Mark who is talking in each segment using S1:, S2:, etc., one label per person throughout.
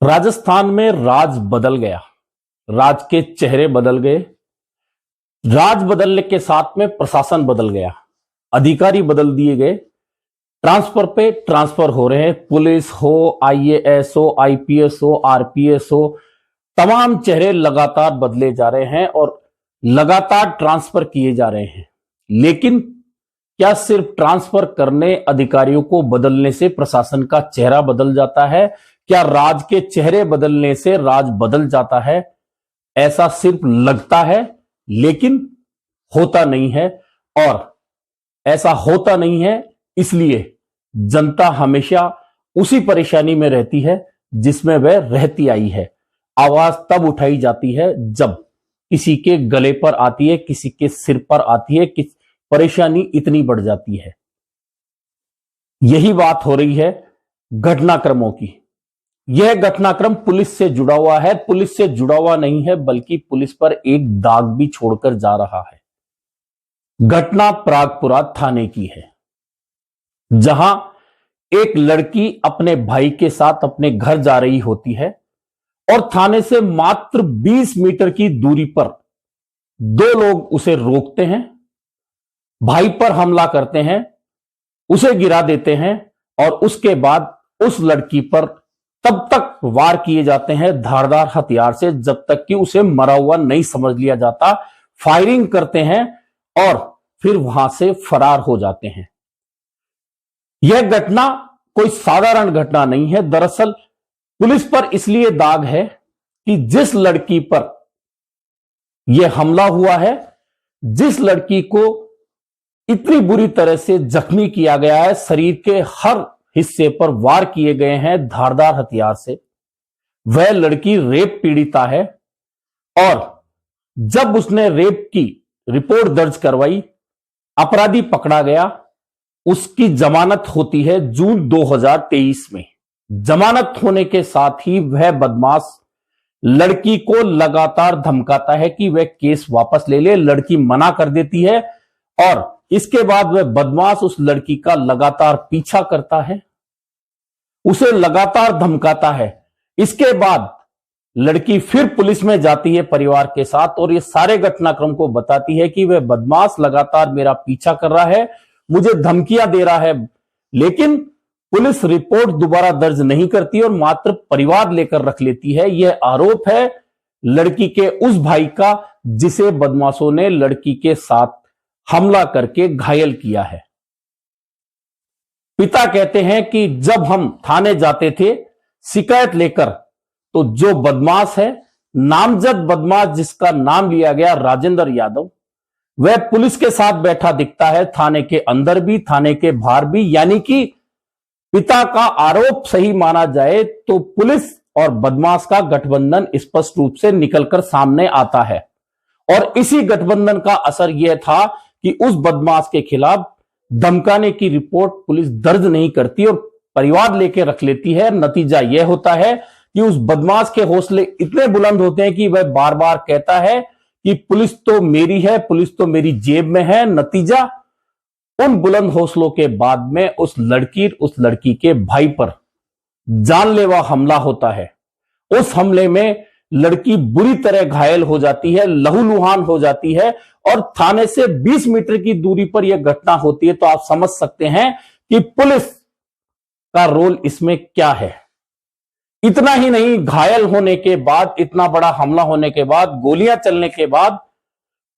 S1: राजस्थान में राज बदल गया। राज के चेहरे बदल गए। राज बदलने के साथ में प्रशासन बदल गया। अधिकारी बदल दिए गए। ट्रांसफर पे ट्रांसफर हो रहे हैं। पुलिस हो, आईएएस हो, आईपीएस हो, आरपीएस हो, तमाम चेहरे लगातार बदले जा रहे हैं और लगातार ट्रांसफर किए जा रहे हैं। लेकिन क्या सिर्फ ट्रांसफर करने, अधिकारियों को बदलने से प्रशासन का चेहरा बदल जाता है? क्या राज के चेहरे बदलने से राज बदल जाता है? ऐसा सिर्फ लगता है, लेकिन होता नहीं है। और ऐसा होता नहीं है इसलिए जनता हमेशा उसी परेशानी में रहती है जिसमें वह रहती आई है। आवाज तब उठाई जाती है जब किसी के गले पर आती है, किसी के सिर पर आती है, कि परेशानी इतनी बढ़ जाती है। यही बात हो रही है घटनाक्रमों की। यह घटनाक्रम पुलिस से जुड़ा हुआ है। पुलिस से जुड़ा हुआ नहीं है, बल्कि पुलिस पर एक दाग भी छोड़कर जा रहा है। घटना प्रागपुरा थाने की है, जहां एक लड़की अपने भाई के साथ अपने घर जा रही होती है और थाने से मात्र 20 मीटर की दूरी पर दो लोग उसे रोकते हैं, भाई पर हमला करते हैं, उसे गिरा देते हैं और उसके बाद उस लड़की पर तब तक वार किए जाते हैं धारदार हथियार से जब तक कि उसे मरा हुआ नहीं समझ लिया जाता। फायरिंग करते हैं और फिर वहां से फरार हो जाते हैं। यह घटना कोई साधारण घटना नहीं है। दरअसल पुलिस पर इसलिए दाग है कि जिस लड़की पर यह हमला हुआ है, जिस लड़की को इतनी बुरी तरह से जख्मी किया गया है, शरीर के हर हिस्से पर वार किए गए हैं धारदार हथियार से, वह लड़की रेप पीड़िता है। और जब उसने रेप की रिपोर्ट दर्ज करवाई, अपराधी पकड़ा गया, उसकी जमानत होती है जून 2023 में। जमानत होने के साथ ही वह बदमाश लड़की को लगातार धमकाता है कि वह केस वापस ले ले। लड़की मना कर देती है और इसके बाद वह बदमाश उस लड़की का लगातार पीछा करता है, उसे लगातार धमकाता है। इसके बाद लड़की फिर पुलिस में जाती है परिवार के साथ और ये सारे घटनाक्रम को बताती है कि वह बदमाश लगातार मेरा पीछा कर रहा है, मुझे धमकियां दे रहा है। लेकिन पुलिस रिपोर्ट दोबारा दर्ज नहीं करती और मात्र परिवार लेकर रख लेती है। यह आरोप है लड़की के उस भाई का जिसे बदमाशों ने लड़की के साथ हमला करके घायल किया है। पिता कहते हैं कि जब हम थाने जाते थे शिकायत लेकर, तो जो बदमाश है, नामजद बदमाश जिसका नाम लिया गया राजेंद्र यादव, वह पुलिस के साथ बैठा दिखता है, थाने के अंदर भी, थाने के बाहर भी। यानी कि पिता का आरोप सही माना जाए तो पुलिस और बदमाश का गठबंधन स्पष्ट रूप से निकलकर सामने आता है। और इसी गठबंधन का असर यह था कि उस बदमाश के खिलाफ धमकाने की रिपोर्ट पुलिस दर्ज नहीं करती और परिवार लेके रख लेती है। नतीजा यह होता है कि उस बदमाश के हौसले इतने बुलंद होते हैं कि वह बार बार कहता है कि पुलिस तो मेरी है, पुलिस तो मेरी जेब में है। नतीजा, उन बुलंद हौसलों के बाद में उस लड़की के भाई पर जानलेवा हमला होता है। उस हमले में लड़की बुरी तरह घायल हो जाती है, लहूलुहान हो जाती है और थाने से 20 मीटर की दूरी पर यह घटना होती है। तो आप समझ सकते हैं कि पुलिस का रोल इसमें क्या है। इतना ही नहीं, घायल होने के बाद, इतना बड़ा हमला होने के बाद, गोलियां चलने के बाद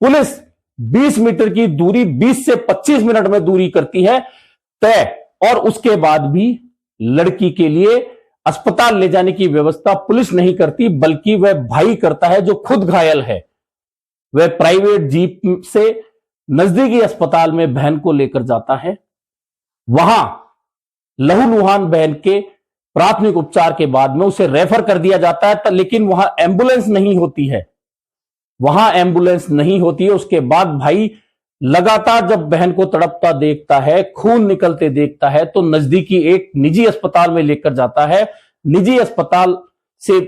S1: पुलिस 20 मीटर की दूरी 20 से 25 मिनट में दूरी करती है तय, और उसके बाद भी लड़की के लिए अस्पताल ले जाने की व्यवस्था पुलिस नहीं करती, बल्कि वह भाई करता है जो खुद घायल है। वह प्राइवेट जीप से नजदीकी अस्पताल में बहन को लेकर जाता है। वहां लहूलुहान बहन के प्राथमिक उपचार के बाद में उसे रेफर कर दिया जाता है, लेकिन वहां एम्बुलेंस नहीं होती है। वहां एम्बुलेंस नहीं होती है। उसके बाद भाई लगातार जब बहन को तड़पता देखता है, खून निकलते देखता है, तो नजदीकी एक निजी अस्पताल में लेकर जाता है। निजी अस्पताल से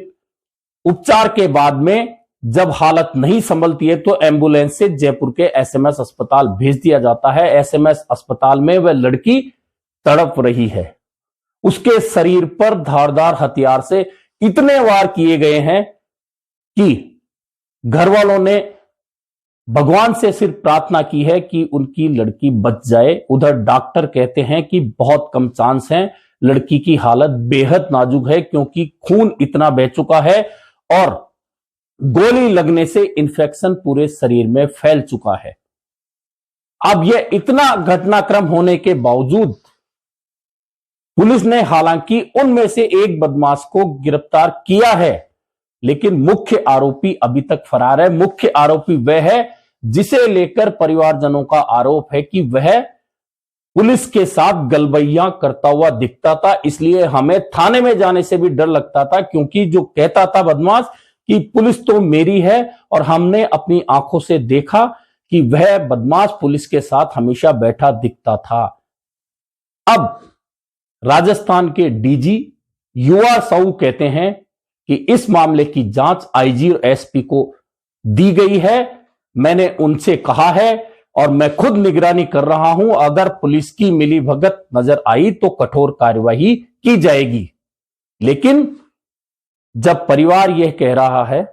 S1: उपचार के बाद में जब हालत नहीं संभलती है तो एम्बुलेंस से जयपुर के एसएमएस अस्पताल भेज दिया जाता है। एसएमएस अस्पताल में वह लड़की तड़प रही है। उसके शरीर पर धारदार हथियार से इतने वार किए गए हैं कि घर वालों ने भगवान से सिर्फ प्रार्थना की है कि उनकी लड़की बच जाए। उधर डॉक्टर कहते हैं कि बहुत कम चांस है, लड़की की हालत बेहद नाजुक है क्योंकि खून इतना बह चुका है और गोली लगने से इंफेक्शन पूरे शरीर में फैल चुका है। अब यह इतना घटनाक्रम होने के बावजूद पुलिस ने हालांकि उनमें से एक बदमाश को गिरफ्तार किया है, लेकिन मुख्य आरोपी अभी तक फरार है। मुख्य आरोपी वह है जिसे लेकर परिवारजनों का आरोप है कि वह पुलिस के साथ गलबैया करता हुआ दिखता था, इसलिए हमें थाने में जाने से भी डर लगता था, क्योंकि जो कहता था बदमाश कि पुलिस तो मेरी है, और हमने अपनी आंखों से देखा कि वह बदमाश पुलिस के साथ हमेशा बैठा दिखता था। अब राजस्थान के डीजी युवा साहू कहते हैं कि इस मामले की जांच आईजी और एसपी को दी गई है। मैंने उनसे कहा है और मैं खुद निगरानी कर रहा हूं, अगर पुलिस की मिलीभगत नजर आई तो कठोर कार्यवाही की जाएगी। लेकिन जब परिवार यह कह रहा है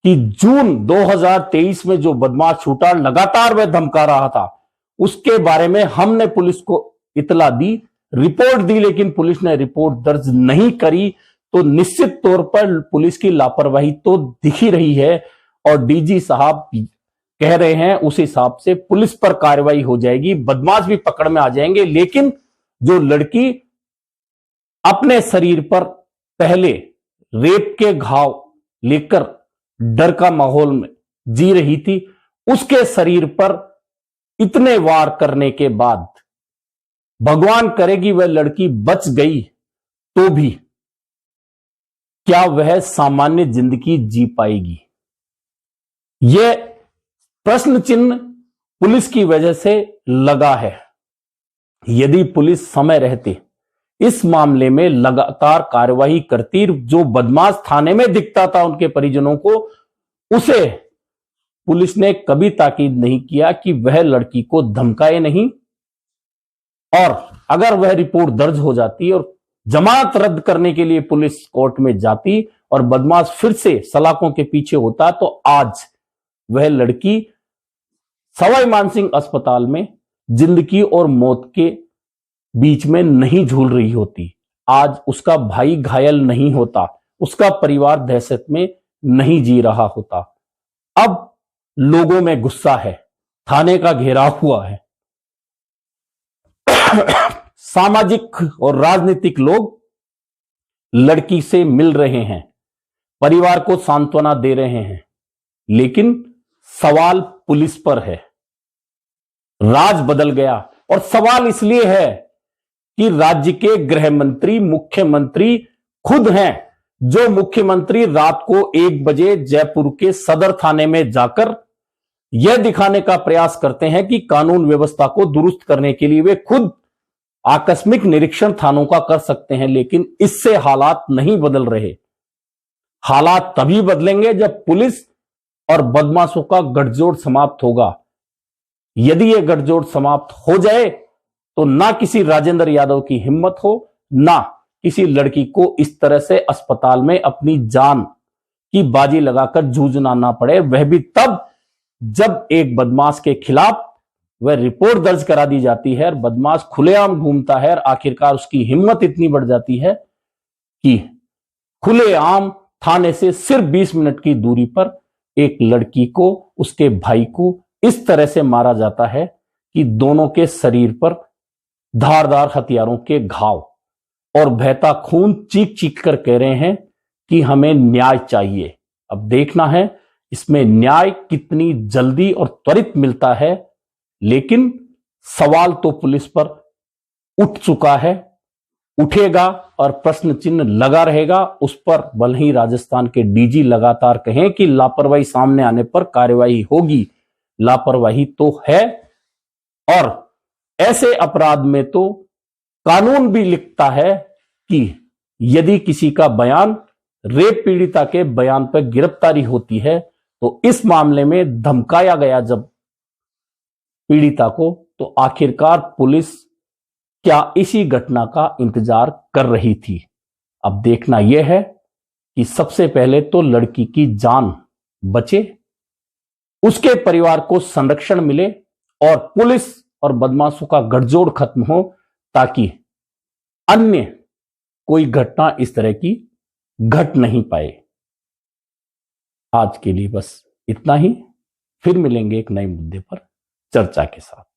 S1: कि जून 2023 में जो बदमाश छूटा, लगातार वह धमका रहा था, उसके बारे में हमने पुलिस को इतला दी, रिपोर्ट दी, लेकिन पुलिस ने रिपोर्ट दर्ज नहीं करी, तो निश्चित तौर पर पुलिस की लापरवाही तो दिख ही रही है। और डीजी साहब कह रहे हैं उस हिसाब से पुलिस पर कार्रवाई हो जाएगी, बदमाश भी पकड़ में आ जाएंगे। लेकिन जो लड़की अपने शरीर पर पहले रेप के घाव लेकर डर का माहौल में जी रही थी, उसके शरीर पर इतने वार करने के बाद भगवान करेगी वह लड़की बच गई तो भी क्या वह सामान्य जिंदगी जी पाएगी? यह प्रश्न चिन्ह पुलिस की वजह से लगा है। यदि पुलिस समय रहते इस मामले में लगातार कार्यवाही करती, जो बदमाश थाने में दिखता था उनके परिजनों को, उसे पुलिस ने कभी ताकीद नहीं किया कि वह लड़की को धमकाए नहीं, और अगर वह रिपोर्ट दर्ज हो जाती और जमानत रद्द करने के लिए पुलिस कोर्ट में जाती और बदमाश फिर से सलाखों के पीछे होता, तो आज वह लड़की सवाई मानसिंह अस्पताल में जिंदगी और मौत के बीच में नहीं झूल रही होती। आज उसका भाई घायल नहीं होता, उसका परिवार दहशत में नहीं जी रहा होता। अब लोगों में गुस्सा है, थाने का घेराव हुआ है, सामाजिक और राजनीतिक लोग लड़की से मिल रहे हैं, परिवार को सांत्वना दे रहे हैं, लेकिन सवाल पुलिस पर है। राज बदल गया, और सवाल इसलिए है कि राज्य के गृह मंत्री मुख्यमंत्री खुद हैं, जो मुख्यमंत्री रात को 1 बजे जयपुर के सदर थाने में जाकर यह दिखाने का प्रयास करते हैं कि कानून व्यवस्था को दुरुस्त करने के लिए वे खुद आकस्मिक निरीक्षण थानों का कर सकते हैं, लेकिन इससे हालात नहीं बदल रहे। हालात तभी बदलेंगे जब पुलिस और बदमाशों का गठजोड़ समाप्त होगा। यदि यह गठजोड़ समाप्त हो जाए तो ना किसी राजेंद्र यादव की हिम्मत हो, ना किसी लड़की को इस तरह से अस्पताल में अपनी जान की बाजी लगाकर जूझना ना पड़े, वह भी तब जब एक बदमाश के खिलाफ वह रिपोर्ट दर्ज करा दी जाती है और बदमाश खुलेआम घूमता है, और आखिरकार उसकी हिम्मत इतनी बढ़ जाती है कि खुलेआम थाने से सिर्फ 20 मिनट की दूरी पर एक लड़की को, उसके भाई को इस तरह से मारा जाता है कि दोनों के शरीर पर धारदार हथियारों के घाव और बहता खून चीख चीख कर कह रहे हैं कि हमें न्याय चाहिए। अब देखना है इसमें न्याय कितनी जल्दी और त्वरित मिलता है, लेकिन सवाल तो पुलिस पर उठ चुका है, उठेगा और प्रश्न चिन्ह लगा रहेगा उस पर। भले ही राजस्थान के डीजी लगातार कहें कि लापरवाही सामने आने पर कार्रवाई होगी, लापरवाही तो है, और ऐसे अपराध में तो कानून भी लिखता है कि यदि किसी का बयान रेप पीड़िता के बयान पर गिरफ्तारी होती है, तो इस मामले में धमकाया गया जब पीड़िता को, तो आखिरकार पुलिस क्या इसी घटना का इंतजार कर रही थी? अब देखना यह है कि सबसे पहले तो लड़की की जान बचे, उसके परिवार को संरक्षण मिले और पुलिस और बदमाशों का गठजोड़ खत्म हो, ताकि अन्य कोई घटना इस तरह की घट नहीं पाए। आज के लिए बस इतना ही। फिर मिलेंगे एक नए मुद्दे पर चर्चा के साथ।